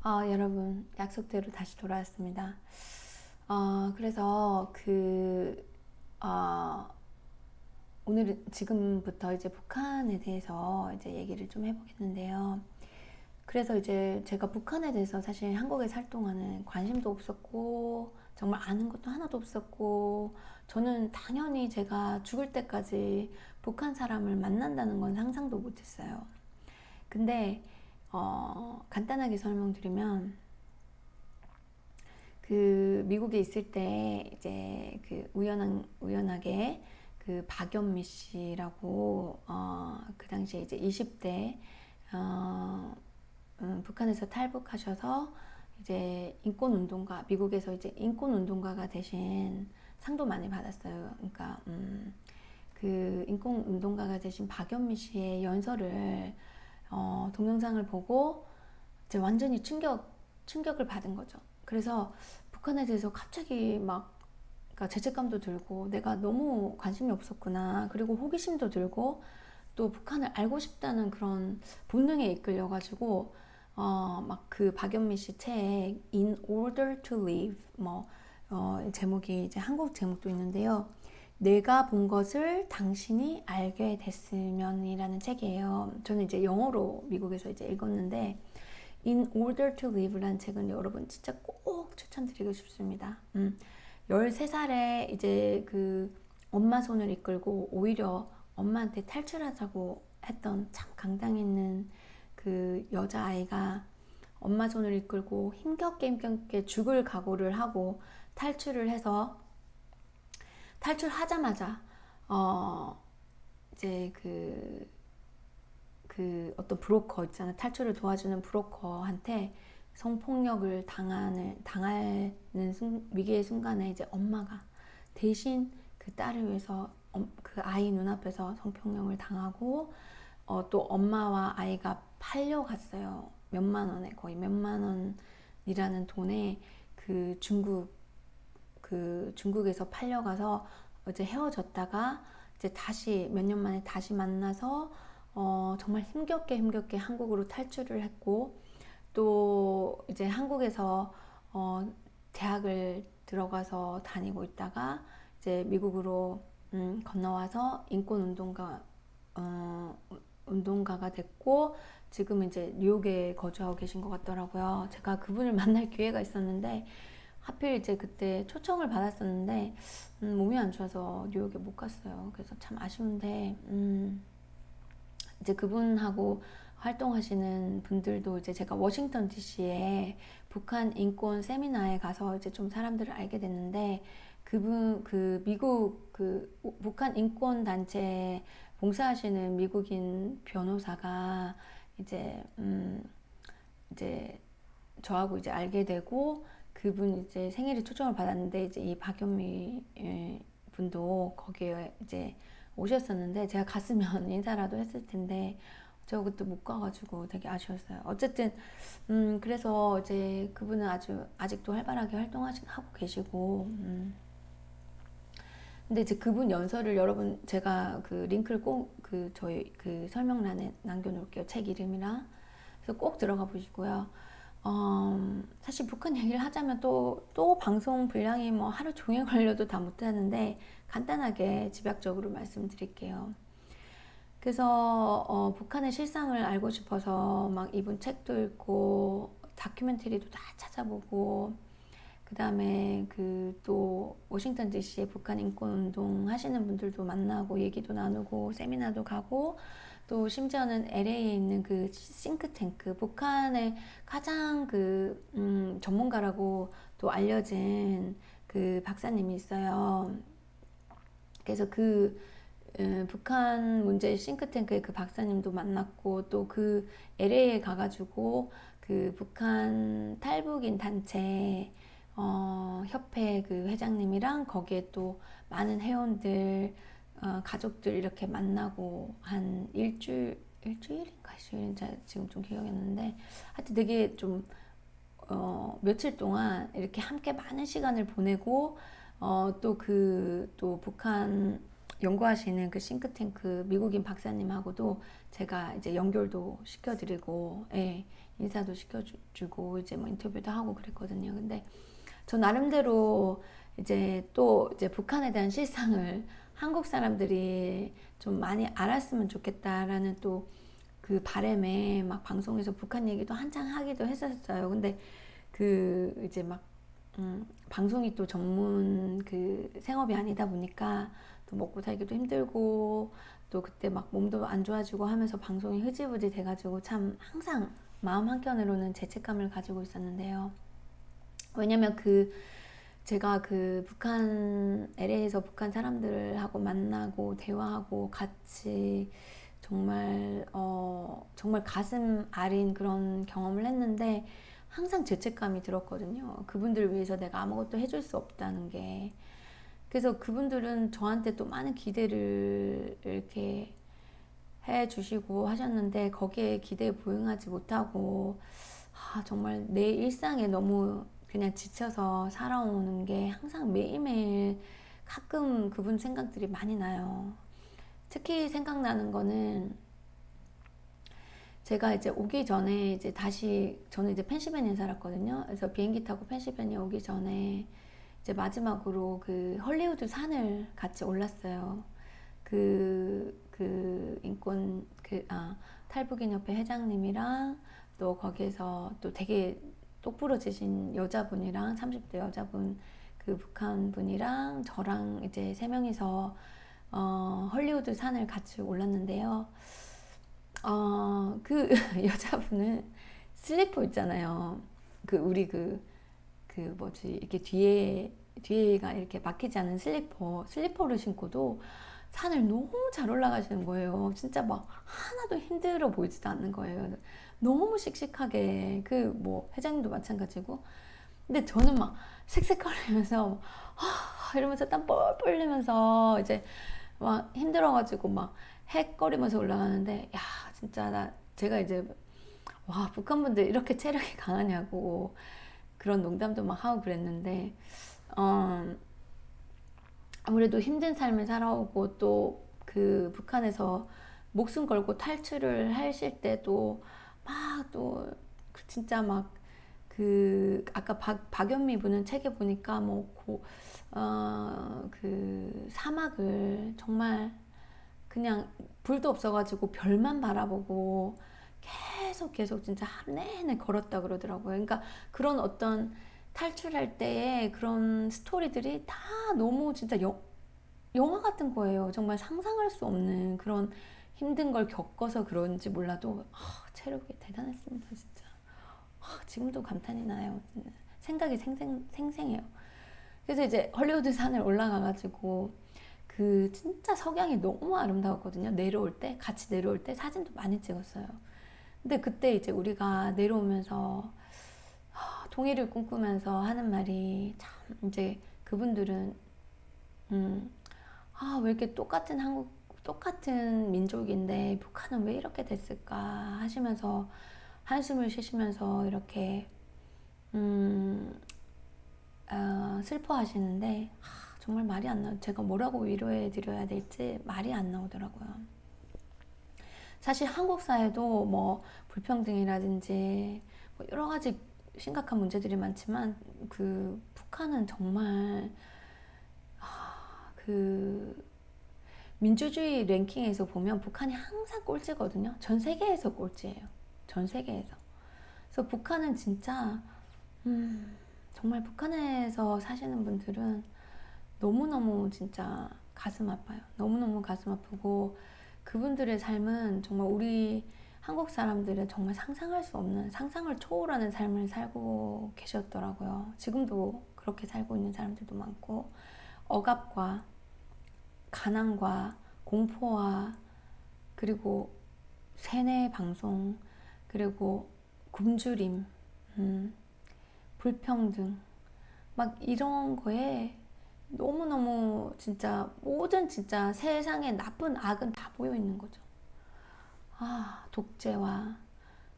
여러분, 약속대로 다시 돌아왔습니다. 그래서 오늘은 지금부터 이제 북한에 대해서 이제 얘기를 좀 해보겠는데요. 그래서 이제 제가 북한에 대해서 사실 한국에 살 동안은 관심도 없었고, 정말 아는 것도 하나도 없었고, 저는 당연히 제가 죽을 때까지 북한 사람을 만난다는 건 상상도 못했어요. 근데, 간단하게 설명드리면, 미국에 있을 때 이제 우연하게 박연미 씨라고 그 당시에 이제 20대 북한에서 탈북하셔서 이제 인권운동가, 미국에서 이제 인권운동가가 되신 상도 많이 받았어요. 그러니까 그 인권운동가가 되신 박연미 씨의 연설을 동영상을 보고 이제 완전히 충격을 받은 거죠. 그래서 북한에 대해서 갑자기 막 그러니까 죄책감도 들고 내가 너무 관심이 없었구나. 그리고 호기심도 들고 또 북한을 알고 싶다는 그런 본능에 이끌려가지고 막 그 박연미 씨 책 In Order to Live 제목이 이제 한국 제목도 있는데요. 내가 본 것을 당신이 알게 됐으면이라는 책이에요. 저는 이제 영어로 미국에서 이제 읽었는데 In Order to Live라는 책은 여러분 진짜 꼭 추천드리고 싶습니다. 13살에 이제 그 엄마 손을 이끌고 오히려 엄마한테 탈출하자고 했던 참 강당 있는 그 여자아이가 엄마 손을 이끌고 힘겹게 죽을 각오를 하고 탈출을 해서 탈출하자마자 이제 그 어떤 브로커 있잖아. 탈출을 도와주는 브로커한테 성폭력을 당하는 위기의 순간에 이제 엄마가 대신 그 딸을 위해서 그 아이 눈앞에서 성폭력을 당하고 또 엄마와 아이가 팔려갔어요. 몇만 원에 거의 몇만 원이라는 돈에 중국에서 팔려가서 이제 헤어졌다가 이제 다시 몇 년 만에 다시 만나서 정말 힘겹게 한국으로 탈출을 했고 또 이제 한국에서 대학을 들어가서 다니고 있다가 이제 미국으로 건너와서 운동가가 됐고 지금 이제 뉴욕에 거주하고 계신 것 같더라고요. 제가 그분을 만날 기회가 있었는데 하필 이제 그때 초청을 받았었는데 몸이 안 좋아서 뉴욕에 못 갔어요. 그래서 참 아쉬운데 이제 그분하고 활동하시는 분들도 이제 제가 워싱턴 DC에 북한 인권 세미나에 가서 이제 좀 사람들을 알게 됐는데 미국 북한 인권 단체 봉사하시는 미국인 변호사가 이제 저하고 이제 알게 되고 그분 이제 생일에 초청을 받았는데 이제 이 박연미 분도 거기에 이제 오셨었는데 제가 갔으면 인사라도 했을 텐데 저 그때 못 가가지고 되게 아쉬웠어요. 어쨌든 그래서 이제 그분은 아직도 활발하게 활동하고 계시고 근데 이제 그분 연설을 여러분 제가 그 링크를 꼭 저희 설명란에 남겨놓을게요. 책 이름이랑 그래서 꼭 들어가 보시고요. 사실 북한 얘기를 하자면 또 방송 분량이 뭐 하루 종일 걸려도 다 못하는데 간단하게 집약적으로 말씀드릴게요. 그래서 북한의 실상을 알고 싶어서 막 이분 책도 읽고 다큐멘터리도 다 찾아보고 그 다음에 또 워싱턴 DC에 북한 인권운동 하시는 분들도 만나고 얘기도 나누고 세미나도 가고 또 심지어는 LA에 있는 그 싱크탱크 북한의 가장 전문가라고 또 알려진 그 박사님이 있어요. 그래서 북한 문제 싱크탱크의 그 박사님도 만났고 또 LA에 가가지고 그 북한 탈북인 단체 협회 그 회장님이랑 거기에 또 많은 회원들 가족들 이렇게 만나고 한 일주일인가 일주일인지 지금 좀 기억이 안 나는데 하여튼 되게 좀 며칠 동안 이렇게 함께 많은 시간을 보내고 또 북한 연구하시는 그 싱크탱크 미국인 박사님하고도 제가 이제 연결도 시켜드리고, 예, 인사도 시켜주고, 이제 뭐 인터뷰도 하고 그랬거든요. 근데 저 나름대로 이제 또 이제 북한에 대한 실상을 한국 사람들이 좀 많이 알았으면 좋겠다라는 또 그 바람에 막 방송에서 북한 얘기도 한창 하기도 했었어요. 근데 그 이제 막 방송이 또 전문 그 생업이 아니다 보니까 또 먹고 살기도 힘들고 또 그때 막 몸도 안 좋아지고 하면서 방송이 흐지부지 돼가지고 참 항상 마음 한켠으로는 죄책감을 가지고 있었는데요. 왜냐면 그 제가 그 북한 LA에서 북한 사람들하고 만나고 대화하고 같이 정말 정말 가슴 아린 그런 경험을 했는데 항상 죄책감이 들었거든요. 그분들을 위해서 내가 아무것도 해줄 수 없다는 게. 그래서 그분들은 저한테 또 많은 기대를 이렇게 해주시고 하셨는데 거기에 기대에 부응하지 못하고 정말 내 일상에 너무 그냥 지쳐서 살아오는 게 항상 매일매일 가끔 그분 생각들이 많이 나요. 특히 생각나는 거는 제가 이제 오기 전에 이제 다시 저는 이제 펜실베니아에 살았거든요. 그래서 비행기 타고 펜실베니아 오기 전에 이제 마지막으로 그 헐리우드 산을 같이 올랐어요. 그 인권 탈북인협회 회장님이랑 또 거기에서 또 되게 똑부러지신 여자분이랑 30대 여자분 그 북한 분이랑 저랑 이제 세 명이서 헐리우드 산을 같이 올랐는데요. 그 여자분은 슬리퍼 있잖아요. 그 우리 그 뭐지 이렇게 뒤에가 이렇게 막히지 않은 슬리퍼를 신고도 산을 너무 잘 올라가시는 거예요. 진짜 막 하나도 힘들어 보이지도 않는 거예요. 너무 씩씩하게 그 뭐 회장님도 마찬가지고. 근데 저는 막 색색거리면서 이러면서 땀 뻘뻘 흘리면서 이제 막 힘들어가지고 막 헥거리면서 올라가는데 야 진짜 제가 이제 와 북한 분들 이렇게 체력이 강하냐고 그런 농담도 막 하고 그랬는데 아무래도 힘든 삶을 살아오고 또 그 북한에서 목숨 걸고 탈출을 하실 때도 막 또 진짜 막 그 아까 박연미 분은 책에 보니까 그 사막을 정말 그냥 불도 없어가지고 별만 바라보고 계속 진짜 하루 내내 걸었다 그러더라고요. 그러니까 그런 어떤 탈출할 때의 그런 스토리들이 다 너무 진짜 영화 같은 거예요. 정말 상상할 수 없는 그런 힘든 걸 겪어서 그런지 몰라도 체력이 대단했습니다, 진짜. 지금도 감탄이 나요. 생각이 생생해요. 그래서 이제 헐리우드 산을 올라가가지고 그 진짜 석양이 너무 아름다웠거든요. 내려올 때 같이 내려올 때 사진도 많이 찍었어요. 근데 그때 이제 우리가 내려오면서 통일을 꿈꾸면서 하는 말이 참 이제 그분들은 왜 이렇게 똑같은 민족인데 북한은 왜 이렇게 됐을까 하시면서 한숨을 쉬시면서 이렇게 슬퍼하시는데 정말 말이 안 나요. 제가 뭐라고 위로해 드려야 될지 말이 안 나오더라고요. 사실 한국 사회도 뭐 불평등이라든지 뭐 여러 가지 심각한 문제들이 많지만 그 북한은 정말 그 민주주의 랭킹에서 보면 북한이 항상 꼴찌거든요. 전 세계에서 꼴찌예요. 전 세계에서. 그래서 북한은 진짜 정말 북한에서 사시는 분들은 너무너무 진짜 가슴 아파요. 너무너무 가슴 아프고 그분들의 삶은 정말 우리 한국 사람들은 정말 상상할 수 없는 상상을 초월하는 삶을 살고 계셨더라고요. 지금도 그렇게 살고 있는 사람들도 많고 억압과 가난과 공포와 그리고 세뇌 방송 그리고 굶주림 불평등 막 이런 거에 너무너무 진짜 모든 진짜 세상에 나쁜 악은 다 모여 있는 거죠. 독재와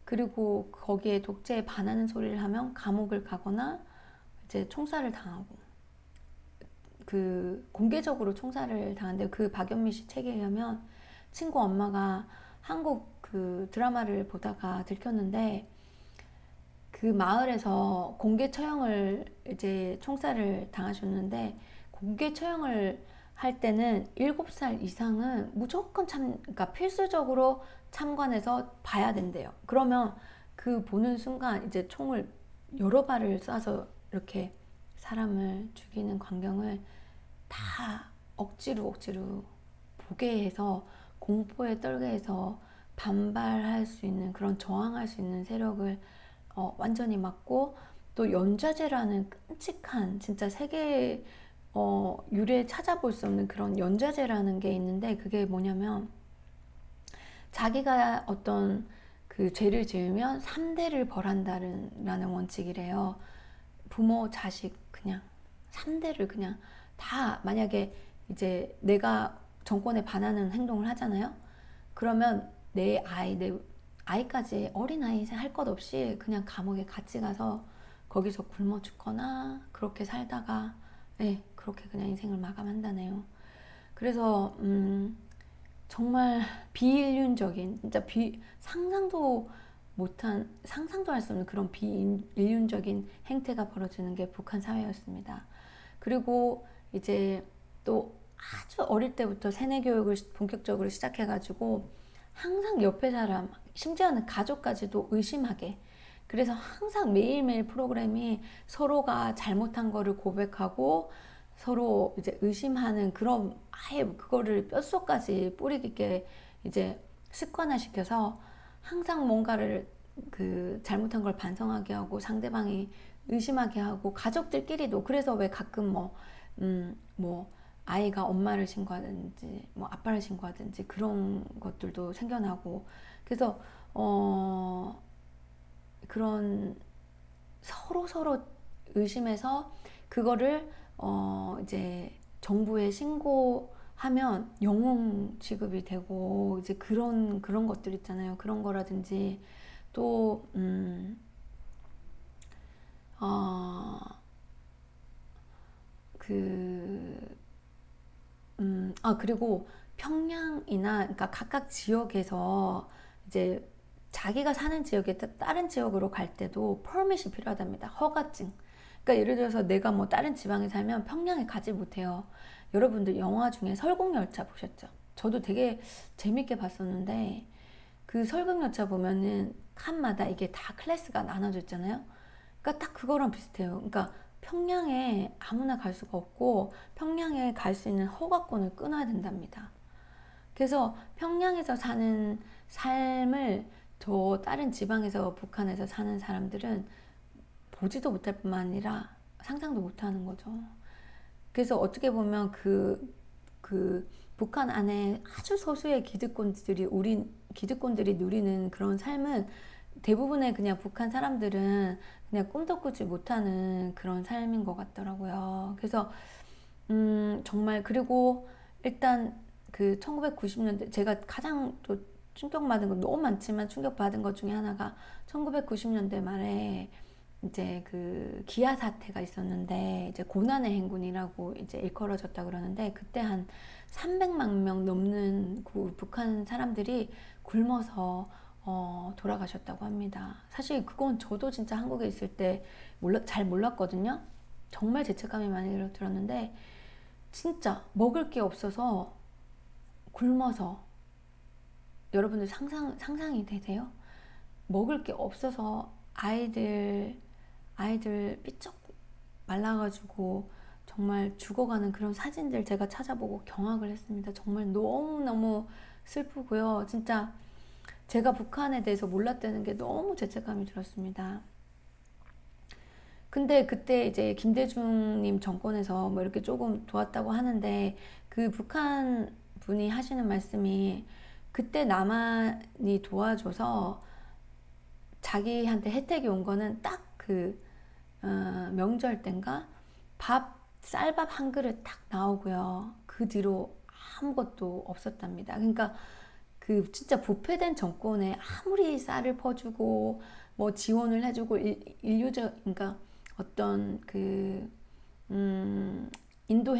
그리고 거기에 독재에 반하는 소리를 하면 감옥을 가거나 이제 총살을 당하고 그 공개적으로 총살을 당한대요. 그 박연미 씨 책에 의하면 친구 엄마가 한국 그 드라마를 보다가 들켰는데 그 마을에서 공개 처형을 이제 총살을 당하셨는데 공개 처형을 할 때는 7살 이상은 무조건 그러니까 필수적으로 참관해서 봐야 된대요. 그러면 그 보는 순간 이제 총을 여러 발을 쏴서 이렇게 사람을 죽이는 광경을 다 억지로 보게 해서 공포에 떨게 해서 반발할 수 있는 그런 저항할 수 있는 세력을 완전히 막고 또 연좌제라는 끔찍한 진짜 세계 유례 찾아볼 수 없는 그런 연좌제라는 게 있는데 그게 뭐냐면 자기가 어떤 그 죄를 지으면 3대를 벌한다는 원칙이래요. 부모, 자식 그냥 3대를 그냥 다 만약에 이제 내가 정권에 반하는 행동을 하잖아요. 그러면 내 아이까지 어린아이 할 것 없이 그냥 감옥에 같이 가서 거기서 굶어 죽거나 그렇게 살다가 네, 그렇게 그냥 인생을 마감한다네요. 그래서 정말 비인륜적인 진짜 상상도 할 수 없는 그런 비인륜적인 행태가 벌어지는 게 북한 사회였습니다. 그리고 이제 또 아주 어릴 때부터 세뇌 교육을 본격적으로 시작해가지고 항상 옆에 사람, 심지어는 가족까지도 의심하게. 그래서 항상 매일매일 프로그램이 서로가 잘못한 거를 고백하고 서로 이제 의심하는 그런 아예 그거를 뼛속까지 뿌리 깊게 이제 습관화시켜서 항상 뭔가를 그 잘못한 걸 반성하게 하고 상대방이 의심하게 하고 가족들끼리도 그래서 왜 가끔 뭐 아이가 엄마를 신고하든지 뭐 아빠를 신고하든지 그런 것들도 생겨나고 그래서 그런 서로 의심해서 그거를 이제 정부에 신고하면 영웅 취급이 되고 이제 그런 것들 있잖아요. 그런 거라든지 또 그리고 평양이나 그러니까 각각 지역에서 이제 자기가 사는 지역에 다른 지역으로 갈 때도 퍼밋이 필요하답니다. 허가증. 그러니까 예를 들어서 내가 뭐 다른 지방에 살면 평양에 가지 못해요. 여러분들 영화 중에 설국열차 보셨죠? 저도 되게 재밌게 봤었는데 그 설국열차 보면은 칸마다 이게 다 클래스가 나눠져 있잖아요. 그러니까 딱 그거랑 비슷해요. 그러니까 평양에 아무나 갈 수가 없고 평양에 갈 수 있는 허가권을 끊어야 된답니다. 그래서 평양에서 사는 삶을 저 다른 지방에서 북한에서 사는 사람들은 보지도 못할 뿐만 아니라 상상도 못하는 거죠. 그래서 어떻게 보면 그 북한 안에 아주 소수의 기득권들이 누리는 그런 삶은 대부분의 그냥 북한 사람들은 그냥 꿈도 꾸지 못하는 그런 삶인 것 같더라고요. 그래서 정말 그리고 일단 그 1990년대 제가 가장 또 충격받은 건 너무 많지만 충격받은 것 중에 하나가 1990년대 말에 이제 그 기아 사태가 있었는데 이제 고난의 행군이라고 이제 일컬어졌다 그러는데 그때 한 300만 명 넘는 그 북한 사람들이 굶어서 돌아가셨다고 합니다. 사실 그건 저도 진짜 한국에 있을 때 잘 몰랐거든요. 정말 죄책감이 많이 들었는데 진짜 먹을 게 없어서 굶어서 여러분들 상상이 되세요? 먹을 게 없어서 아이들 삐쩍 말라가지고 정말 죽어가는 그런 사진들 제가 찾아보고 경악을 했습니다. 정말 너무너무 슬프고요. 진짜 제가 북한에 대해서 몰랐다는 게 너무 죄책감이 들었습니다. 근데 그때 이제 김대중님 정권에서 뭐 이렇게 조금 도왔다고 하는데 그 북한 분이 하시는 말씀이 그때 남한이 도와줘서 자기한테 혜택이 온 거는 딱 그 명절 땐가 쌀밥 한 그릇 딱 나오고요. 그 뒤로 아무것도 없었답니다. 그러니까 그 진짜 부패된 정권에 아무리 쌀을 퍼주고 뭐 지원을 해주고 그러니까 어떤 인도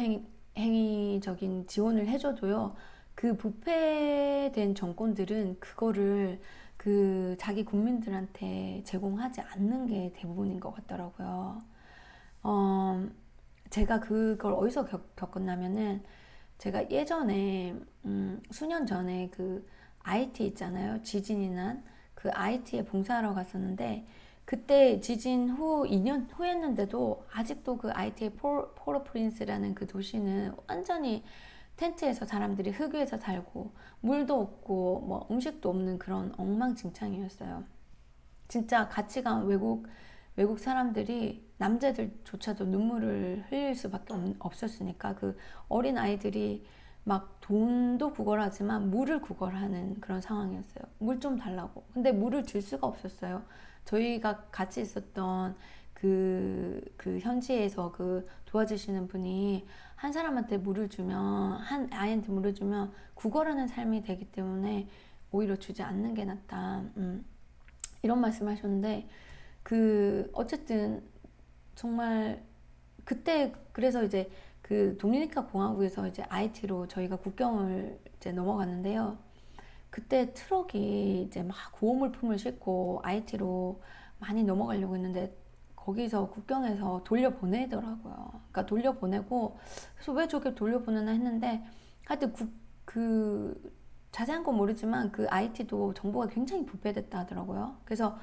행위적인 지원을 해줘도요, 그 부패된 정권들은 그거를 그 자기 국민들한테 제공하지 않는 게 대부분인 것 같더라고요. 어, 제가 그걸 어디서 겪었냐면은, 제가 예전에 수년 전에 그 IT 있잖아요. 지진이 난 그 IT에 봉사하러 갔었는데, 그때 지진 후 2년 후였는데도 아직도 그 IT의 포르프린스라는 그 도시는 완전히 텐트에서 사람들이 흙위에서 살고 물도 없고 뭐 음식도 없는 그런 엉망진창이었어요. 진짜 같이 간 외국 사람들이 남자들조차도 눈물을 흘릴 수밖에 없었으니까 그 어린 아이들이 막 돈도 구걸하지만 물을 구걸하는 그런 상황이었어요. 물 좀 달라고. 근데 물을 줄 수가 없었어요. 저희가 같이 있었던 그 현지에서 그 도와주시는 분이 한 사람한테 물을 주면, 한 아이한테 물을 주면 구걸하는 삶이 되기 때문에 오히려 주지 않는 게 낫다. 이런 말씀 하셨는데, 그 어쨌든 정말 그때 그래서 이제 그 도미니카 공화국에서 이제 IT로 저희가 국경을 이제 넘어갔는데요. 그때 트럭이 이제 막 구호물품을 싣고 IT로 많이 넘어가려고 했는데 거기서 국경에서 돌려보내더라고요. 그러니까 돌려보내고, 그래서 왜 저렇게 돌려보내나 했는데, 하여튼 그 자세한 건 모르지만 그 IT도 정보가 굉장히 부패됐다 하더라고요. 그래서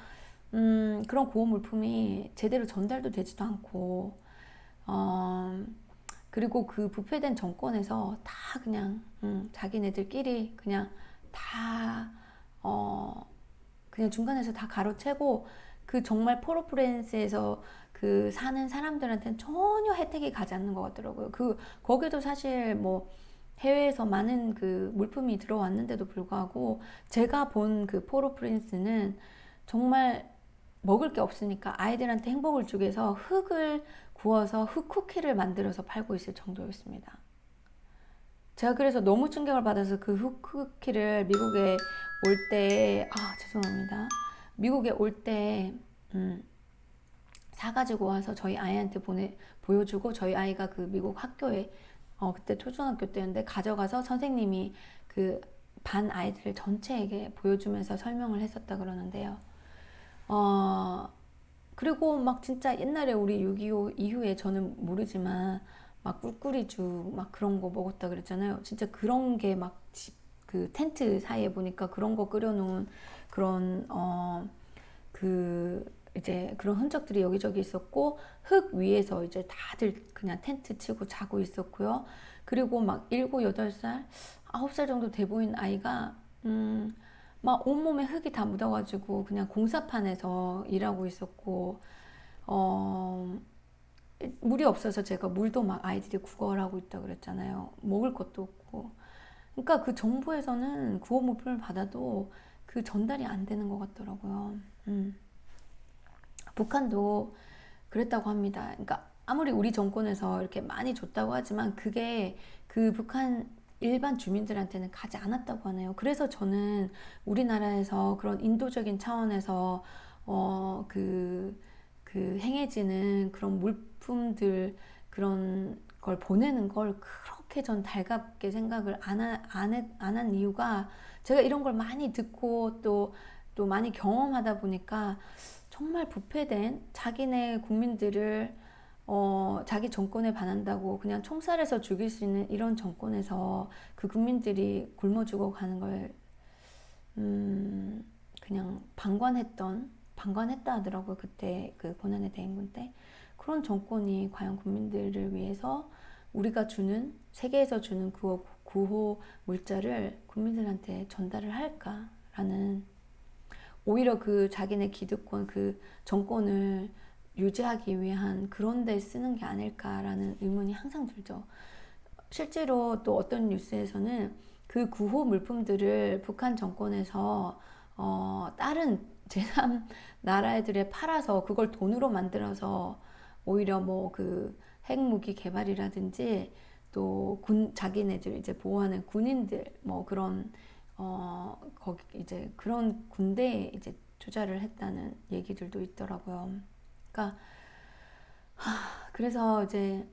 그런 구호 물품이 제대로 전달도 되지도 않고, 어, 그리고 그 부패된 정권에서 다 그냥, 자기네들끼리 그냥 다, 어, 그냥 중간에서 다 가로채고, 그 정말 포르프렌스에서 그 사는 사람들한테는 전혀 혜택이 가지 않는 것 같더라고요. 거기도 사실 뭐 해외에서 많은 그 물품이 들어왔는데도 불구하고, 제가 본 그 포르프렌스는 정말 먹을 게 없으니까 아이들한테 행복을 주기 위해서 흙을 구워서 흙 쿠키를 만들어서 팔고 있을 정도였습니다. 제가 그래서 너무 충격을 받아서 그 흙 쿠키를 미국에 올 때, 죄송합니다. 미국에 올 때, 사가지고 와서 저희 아이한테 보여주고, 저희 아이가 그 미국 학교에, 그때 초등학교 때였는데, 가져가서 선생님이 그 반 아이들 전체에게 보여주면서 설명을 했었다 그러는데요. 어, 그리고 막 진짜 옛날에 우리 6.25 이후에 저는 모르지만 막 꿀꿀이죽 막 그런 거 먹었다 그랬잖아요. 진짜 그런 게 막 그 텐트 사이에 보니까 그런 거 끓여놓은 그런 그 이제 그런 흔적들이 여기저기 있었고, 흙 위에서 이제 다들 그냥 텐트 치고 자고 있었고요. 그리고 막 7, 8살, 9살 정도 돼 보인 아이가 막 온몸에 흙이 다 묻어가지고 그냥 공사판에서 일하고 있었고, 어, 물이 없어서 제가 물도 막 아이들이 구걸하고 있다 그랬잖아요. 먹을 것도 없고. 그러니까 그 정부에서는 구호물품을 받아도 그 전달이 안 되는 것 같더라고요. 북한도 그랬다고 합니다. 그러니까 아무리 우리 정권에서 이렇게 많이 줬다고 하지만 그게 그 북한 일반 주민들한테는 가지 않았다고 하네요. 그래서 저는 우리나라에서 그런 인도적인 차원에서 어, 그, 그 행해지는 그런 물품들, 그런 걸 보내는 걸 그렇게 전 달갑게 생각을 안 한 이유가, 제가 이런 걸 많이 듣고 또 많이 경험하다 보니까 정말 부패된 자기네 국민들을 자기 정권에 반한다고 그냥 총살해서 죽일 수 있는 이런 정권에서 그 국민들이 굶어 죽어 가는 걸 그냥 방관했다 하더라고요. 그때 그 고난의 대행군 때. 그런 정권이 과연 국민들을 위해서 우리가 주는, 세계에서 주는 구호 물자를 국민들한테 전달을 할까라는, 오히려 그 자기네 기득권 그 정권을 유지하기 위한 그런 데 쓰는 게 아닐까라는 의문이 항상 들죠. 실제로 또 어떤 뉴스에서는 그 구호 물품들을 북한 정권에서 다른 제3 나라들에 팔아서 그걸 돈으로 만들어서 오히려 뭐 그 핵무기 개발이라든지, 또 자기네들 이제 보호하는 군인들 뭐 그런 거기 이제 그런 군대에 이제 투자를 했다는 얘기들도 있더라고요. 그러니까 그래서 이제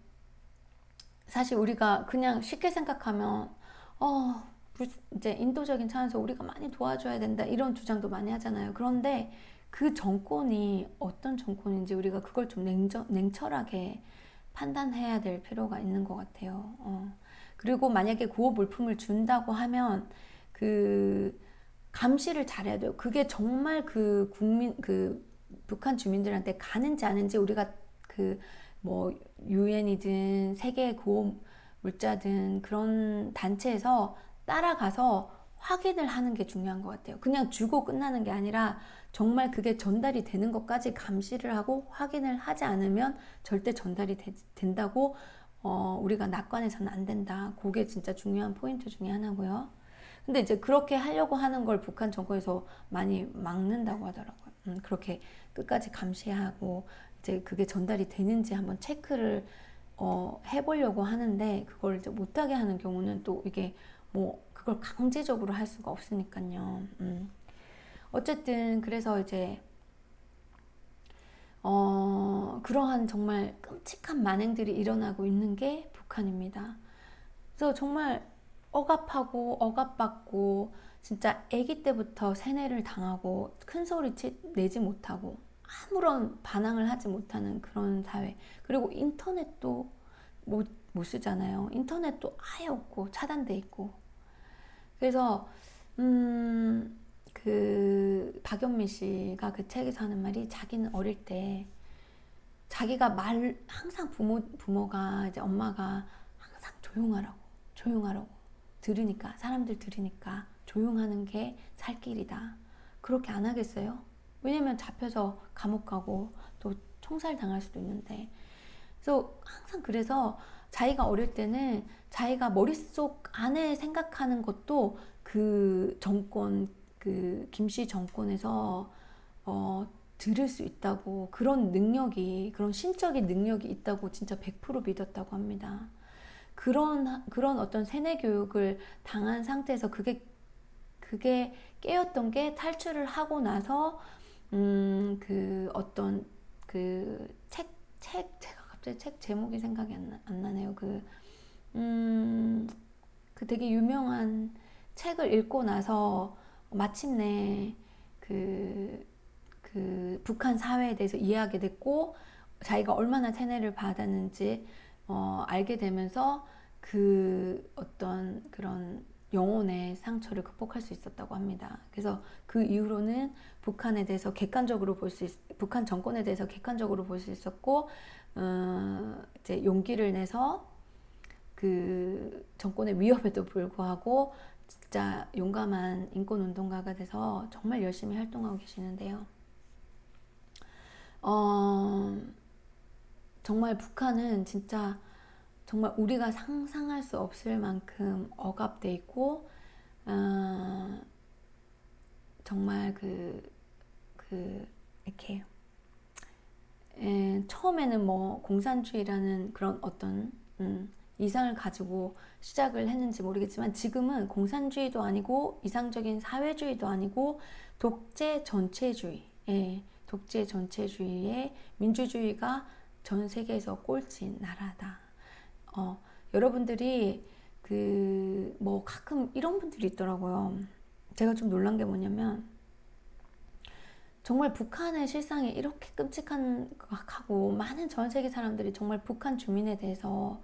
사실 우리가 그냥 쉽게 생각하면 어, 이제 인도적인 차원에서 우리가 많이 도와줘야 된다 이런 주장도 많이 하잖아요. 그런데 그 정권이 어떤 정권인지 우리가 그걸 좀 냉철하게 판단해야 될 필요가 있는 것 같아요. 그리고 만약에 구호 물품을 준다고 하면 그 감시를 잘해야 돼요. 그게 정말 그 북한 주민들한테 가는지 아닌지 우리가 그 뭐 유엔이든 세계 구호 물자든 그런 단체에서 따라가서 확인을 하는 게 중요한 것 같아요. 그냥 주고 끝나는 게 아니라 정말 그게 전달이 되는 것까지 감시를 하고 확인을 하지 않으면 절대 전달이 된다고 우리가 낙관해서는 안 된다. 그게 진짜 중요한 포인트 중에 하나고요. 근데 이제 그렇게 하려고 하는 걸 북한 정권에서 많이 막는다고 하더라고요. 그렇게 끝까지 감시하고 이제 그게 전달이 되는지 한번 체크를 해보려고 하는데 그걸 이제 못하게 하는 경우는 또 이게 뭐 그걸 강제적으로 할 수가 없으니까요. 어쨌든 그래서 이제 그러한 정말 끔찍한 만행들이 일어나고 있는 게 북한입니다. 그래서 정말 억압하고 억압받고 진짜 아기 때부터 세뇌를 당하고 큰 소리 내지 못하고 아무런 반항을 하지 못하는 그런 사회. 그리고 인터넷도 못 쓰잖아요. 인터넷도 아예 없고 차단돼 있고. 그래서 그 박연미 씨가 그 책에서 하는 말이 자기는 어릴 때 자기가 항상 부모가 이제 엄마가 항상 조용하라고 들으니까 사람들 들으니까 조용하는 게 살 길이다. 그렇게 안 하겠어요? 왜냐면 잡혀서 감옥 가고 또 총살 당할 수도 있는데. 그래서 항상 그래서 자기가 어릴 때는 자기가 머릿속 안에 생각하는 것도 그 정권 그 김씨 정권에서 들을 수 있다고 그런 능력이 그런 신적인 능력이 있다고 진짜 100% 믿었다고 합니다. 그런 어떤 세뇌 교육을 당한 상태에서 그게 깨었던 게 탈출을 하고 나서 그 어떤 제가 갑자기 책 제목이 생각이 안 나네요. 그 되게 유명한 책을 읽고 나서 마침내 그 북한 사회에 대해서 이해하게 됐고 자기가 얼마나 세뇌를 받았는지 알게 되면서 그 어떤 그런 영혼의 상처를 극복할 수 있었다고 합니다. 그래서 그 이후로는 북한에 대해서 객관적으로 북한 정권에 대해서 객관적으로 볼 수 있었고 이제 용기를 내서 그 정권의 위협에도 불구하고 진짜 용감한 인권운동가가 돼서 정말 열심히 활동하고 계시는데요. 정말 북한은 진짜 정말 우리가 상상할 수 없을 만큼 억압돼 있고 정말 이렇게 처음에는 뭐 공산주의라는 그런 어떤 이상을 가지고 시작을 했는지 모르겠지만 지금은 공산주의도 아니고 이상적인 사회주의도 아니고 독재 전체주의, 독재 전체주의의 민주주의가 전 세계에서 꼴찌인 나라다. 여러분들이 뭐 가끔 이런 분들이 있더라고요. 제가 좀 놀란 게 뭐냐면 정말 북한의 실상이 이렇게 끔찍하고 많은 전 세계 사람들이 정말 북한 주민에 대해서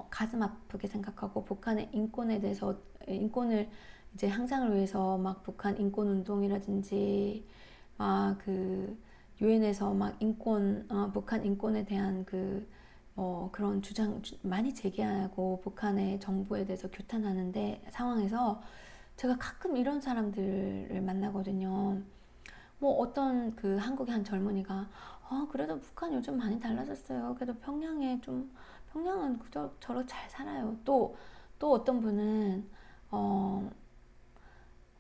가슴 아프게 생각하고 북한의 인권에 대해서 인권을 이제 향상을 위해서 막 북한 인권 운동이라든지 그 유엔에서 막 북한 인권에 대한 그런 주장 많이 제기하고 북한의 정부에 대해서 규탄하는데 상황에서 제가 가끔 이런 사람들을 만나거든요. 뭐 어떤 그 한국의 한 젊은이가 그래도 북한 요즘 많이 달라졌어요. 그래도 평양은 그저 저러 잘 살아요. 또 어떤 분은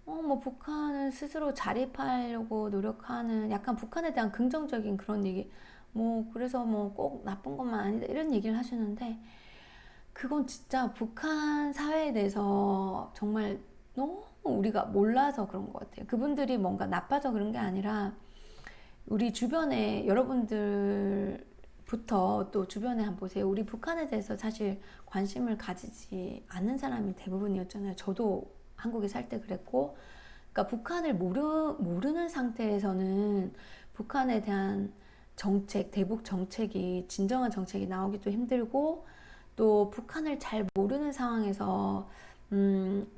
뭐 북한을 스스로 자립하려고 노력하는 약간 북한에 대한 긍정적인 그런 얘기 뭐 그래서 뭐 꼭 나쁜 것만 아니다 이런 얘기를 하시는데 그건 진짜 북한 사회에 대해서 정말 너무 우리가 몰라서 그런 것 같아요. 그분들이 뭔가 나빠서 그런 게 아니라 우리 주변에 여러분들 부터 또 주변에 한번 보세요. 우리 북한에 대해서 사실 관심을 가지지 않는 사람이 대부분이었잖아요. 저도 한국에 살 때 그랬고, 그러니까 북한을 모르는 상태에서는 북한에 대한 정책, 대북 정책이 진정한 정책이 나오기도 힘들고, 또 북한을 잘 모르는 상황에서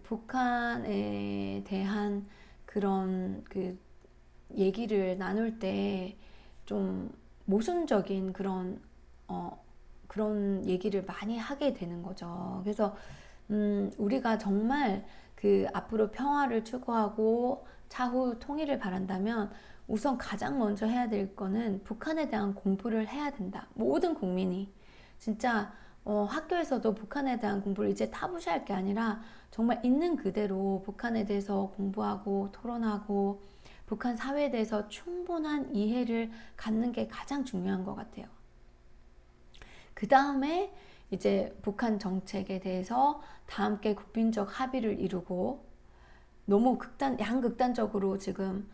북한에 대한 그런 그 얘기를 나눌 때 좀 모순적인 그런 얘기를 많이 하게 되는 거죠. 그래서 우리가 정말 그 앞으로 평화를 추구하고 차후 통일을 바란다면 우선 가장 먼저 해야 될 거는 북한에 대한 공부를 해야 된다. 모든 국민이 진짜 학교에서도 북한에 대한 공부를 이제 타부시할 게 아니라 정말 있는 그대로 북한에 대해서 공부하고 토론하고 북한 사회에 대해서 충분한 이해를 갖는 게 가장 중요한 것 같아요. 그 다음에 이제 북한 정책에 대해서 다 함께 국민적 합의를 이루고, 너무 양극단적으로 지금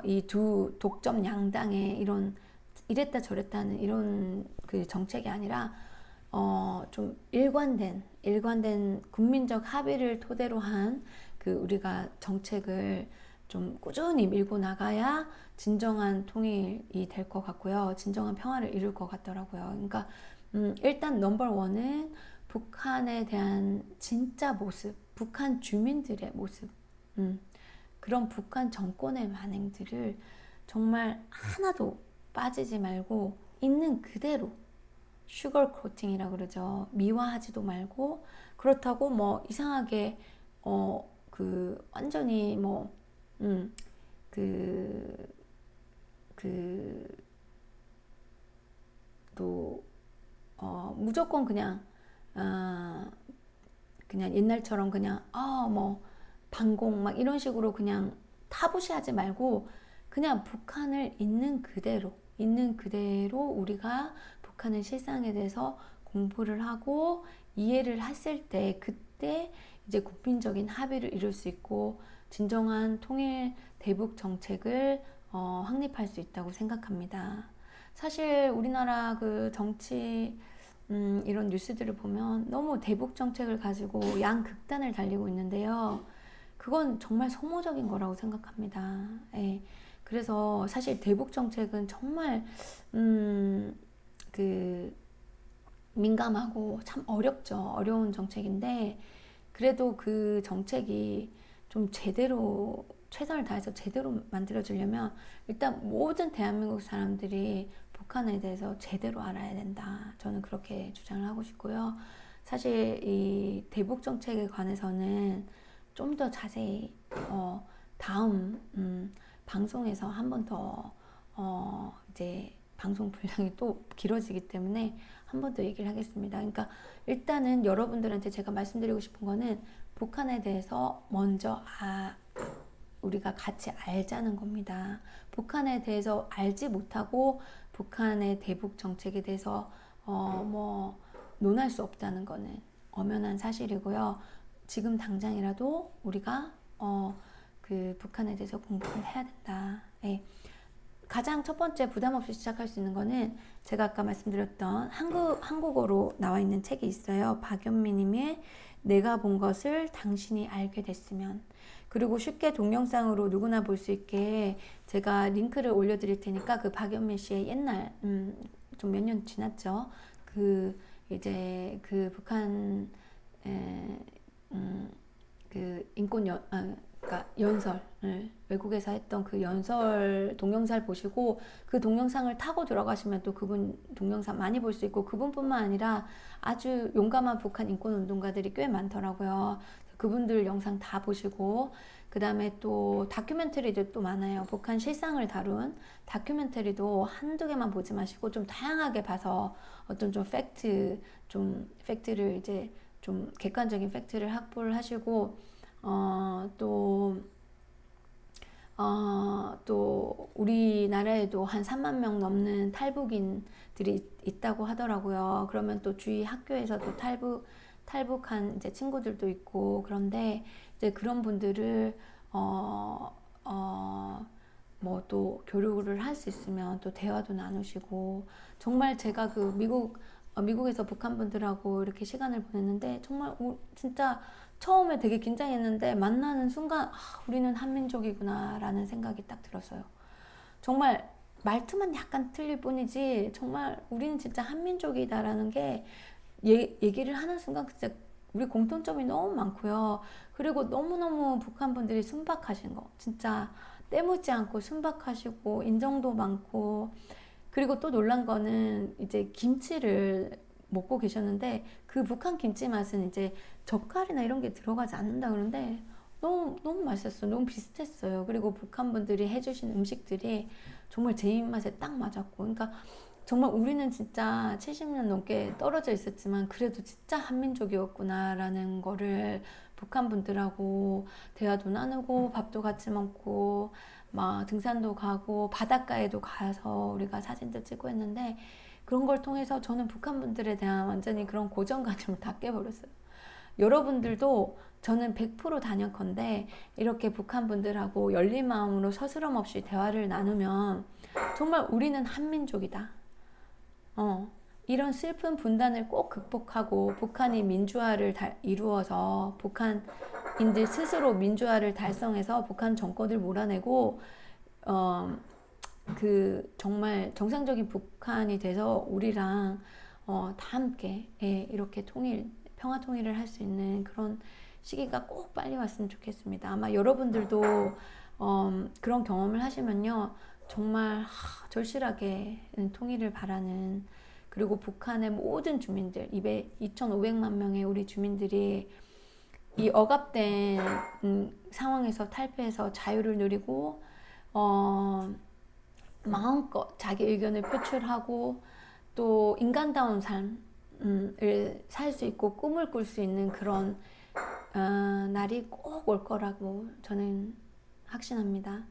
이 두 독점 양당의 이런 이랬다 저랬다 하는 이런 그 정책이 아니라 좀 일관된 국민적 합의를 토대로 한 그 우리가 정책을 좀 꾸준히 밀고 나가야 진정한 통일이 될 것 같고요. 진정한 평화를 이룰 것 같더라고요. 그러니까 일단 넘버 원은 북한에 대한 진짜 모습, 북한 주민들의 모습, 그런 북한 정권의 만행들을 정말 하나도 빠지지 말고 있는 그대로 슈거 코팅이라고 그러죠. 미화하지도 말고, 그렇다고 뭐 이상하게 완전히 뭐 그 또 무조건 그냥 옛날처럼 그냥 뭐 반공 막 이런 식으로 그냥 타부시하지 말고, 그냥 북한을 있는 그대로 우리가 북한의 실상에 대해서 공부를 하고 이해를 했을 때, 그때 이제 국민적인 합의를 이룰 수 있고 진정한 통일 대북 정책을 확립할 수 있다고 생각합니다. 사실 우리나라 그 정치 이런 뉴스들을 보면 너무 대북 정책을 가지고 양극단을 달리고 있는데요. 그건 정말 소모적인 거라고 생각합니다. 예. 그래서 사실 대북 정책은 정말 그 민감하고 참 어렵죠. 어려운 정책인데, 그래도 그 정책이 좀 제대로 최선을 다해서 제대로 만들어지려면 일단 모든 대한민국 사람들이 북한에 대해서 제대로 알아야 된다. 저는 그렇게 주장을 하고 싶고요. 사실 이 대북 정책에 관해서는 좀 더 자세히 다음 방송에서 한 번 더 이제 방송 분량이 또 길어지기 때문에 한 번 더 얘기를 하겠습니다. 그러니까 일단은 여러분들한테 제가 말씀드리고 싶은 거는 북한에 대해서 먼저 우리가 같이 알자는 겁니다. 북한에 대해서 알지 못하고 북한의 대북 정책에 대해서 뭐 논할 수 없다는 거는 엄연한 사실이고요. 지금 당장이라도 우리가 그 북한에 대해서 공부를 해야 된다. 예. 가장 첫 번째 부담 없이 시작할 수 있는 거는 제가 아까 말씀드렸던 한국어로 나와 있는 책이 있어요. 박연미님의 내가 본 것을 당신이 알게 됐으면. 그리고 쉽게 동영상으로 누구나 볼 수 있게 제가 링크를 올려드릴 테니까 그 박연미 씨의 옛날 좀 몇 년 지났죠. 그 이제 그 북한 그 그러니까 연설을 외국에서 했던 그 연설 동영상을 보시고 그 동영상을 타고 들어가시면 또 그분 동영상 많이 볼 수 있고, 그분뿐만 아니라 아주 용감한 북한 인권운동가들이 꽤 많더라고요. 그분들 영상 다 보시고, 그 다음에 또 다큐멘터리도 또 많아요. 북한 실상을 다룬 다큐멘터리도 한두 개만 보지 마시고 좀 다양하게 봐서 어떤 좀 팩트를 이제 좀 객관적인 팩트를 확보를 하시고, 또 우리나라에도 한 3만 명 넘는 탈북인들이 있다고 하더라고요. 그러면 또 주위 학교에서도 탈북한 이제 친구들도 있고, 그런데 이제 그런 분들을 뭐 또 교류를 할 수 있으면 또 대화도 나누시고 정말 제가 그 미국에서 북한 분들하고 이렇게 시간을 보냈는데 정말 진짜 처음에 되게 긴장했는데 만나는 순간 우리는 한민족이구나 라는 생각이 딱 들었어요. 정말 말투만 약간 틀릴 뿐이지 정말 우리는 진짜 한민족이다라는 게 얘기를 하는 순간 진짜 우리 공통점이 너무 많고요. 그리고 너무너무 북한 분들이 순박하신 거 진짜 때묻지 않고 순박하시고 인정도 많고 그리고 또 놀란 거는 이제 김치를 먹고 계셨는데 그 북한 김치 맛은 이제 젓갈이나 이런 게 들어가지 않는다 그러는데 너무 맛있었어요. 너무 비슷했어요. 그리고 북한 분들이 해주신 음식들이 정말 제 입맛에 딱 맞았고 그러니까 정말 우리는 진짜 70년 넘게 떨어져 있었지만 그래도 진짜 한민족이었구나라는 거를 북한 분들하고 대화도 나누고 밥도 같이 먹고 막 등산도 가고 바닷가에도 가서 우리가 사진도 찍고 했는데 그런 걸 통해서 저는 북한 분들에 대한 완전히 그런 고정관념을 다 깨버렸어요. 여러분들도 저는 100% 단연컨대 이렇게 북한 분들하고 열린 마음으로 서스럼 없이 대화를 나누면 정말 우리는 한민족이다. 이런 슬픈 분단을 꼭 극복하고 북한이 민주화를 이루어서 북한인들 스스로 민주화를 달성해서 북한 정권을 몰아내고 그 정말 정상적인 북한이 돼서 우리랑 다 함께 이렇게 평화 통일을 할 수 있는 그런 시기가 꼭 빨리 왔으면 좋겠습니다. 아마 여러분들도 그런 경험을 하시면요 정말 절실하게 통일을 바라는 그리고 북한의 모든 주민들 2,500만 명의 우리 주민들이 이 억압된 상황에서 탈피해서 자유를 누리고 마음껏 자기 의견을 표출하고 또 인간다운 삶을 살 수 있고 꿈을 꿀 수 있는 그런 날이 꼭 올 거라고 저는 확신합니다.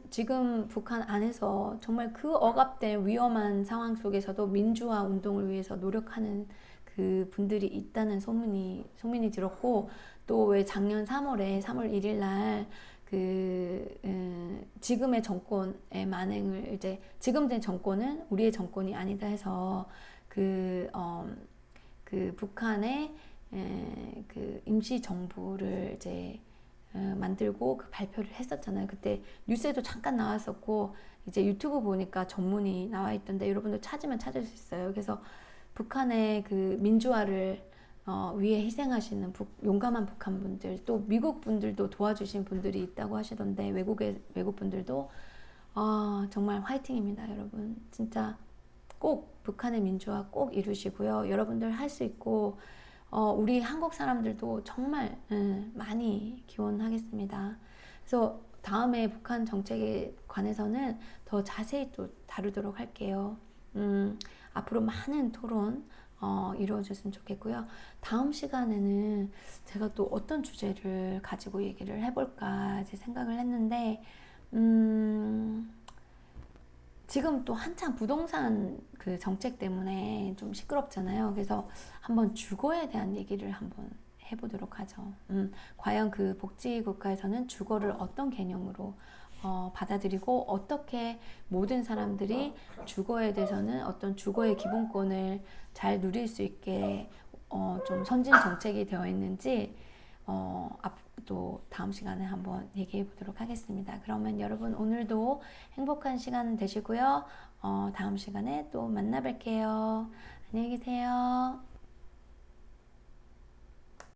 지금 북한 안에서 정말 그 억압된 위험한 상황 속에서도 민주화 운동을 위해서 노력하는 그 분들이 있다는 소문이 들었고 또 왜 작년 3월 1일 날 지금의 정권의 만행을 이제 지금 된 정권은 우리의 정권이 아니다 해서 북한의 그 임시 정부를 이제 만들고 그 발표를 했었잖아요. 그때 뉴스에도 잠깐 나왔었고 이제 유튜브 보니까 전문이 나와 있던데 여러분들 찾으면 찾을 수 있어요. 그래서 북한의 그 민주화를 위해 희생하시는 용감한 북한 분들 또 미국 분들도 도와주신 분들이 있다고 하시던데 외국 분들도 정말 화이팅입니다, 여러분. 진짜 꼭 북한의 민주화 꼭 이루시고요. 여러분들 할 수 있고 우리 한국 사람들도 정말 많이 기원하겠습니다. 그래서 다음에 북한 정책에 관해서는 더 자세히 또 다루도록 할게요. 앞으로 많은 토론 이루어졌으면 좋겠고요. 다음 시간에는 제가 또 어떤 주제를 가지고 얘기를 해볼까 이제 생각을 했는데 지금 또 한창 부동산 그 정책 때문에 좀 시끄럽잖아요. 그래서 한번 주거에 대한 얘기를 한번 해보도록 하죠. 과연 그 복지국가에서는 주거를 어떤 개념으로 받아들이고 어떻게 모든 사람들이 주거에 대해서는 어떤 주거의 기본권을 잘 누릴 수 있게 좀 선진 정책이 되어 있는지 또 다음 시간에 한번 얘기해 보도록 하겠습니다. 그러면 여러분 오늘도 행복한 시간 되시고요. 다음 시간에 또 만나 뵐게요. 안녕히 계세요.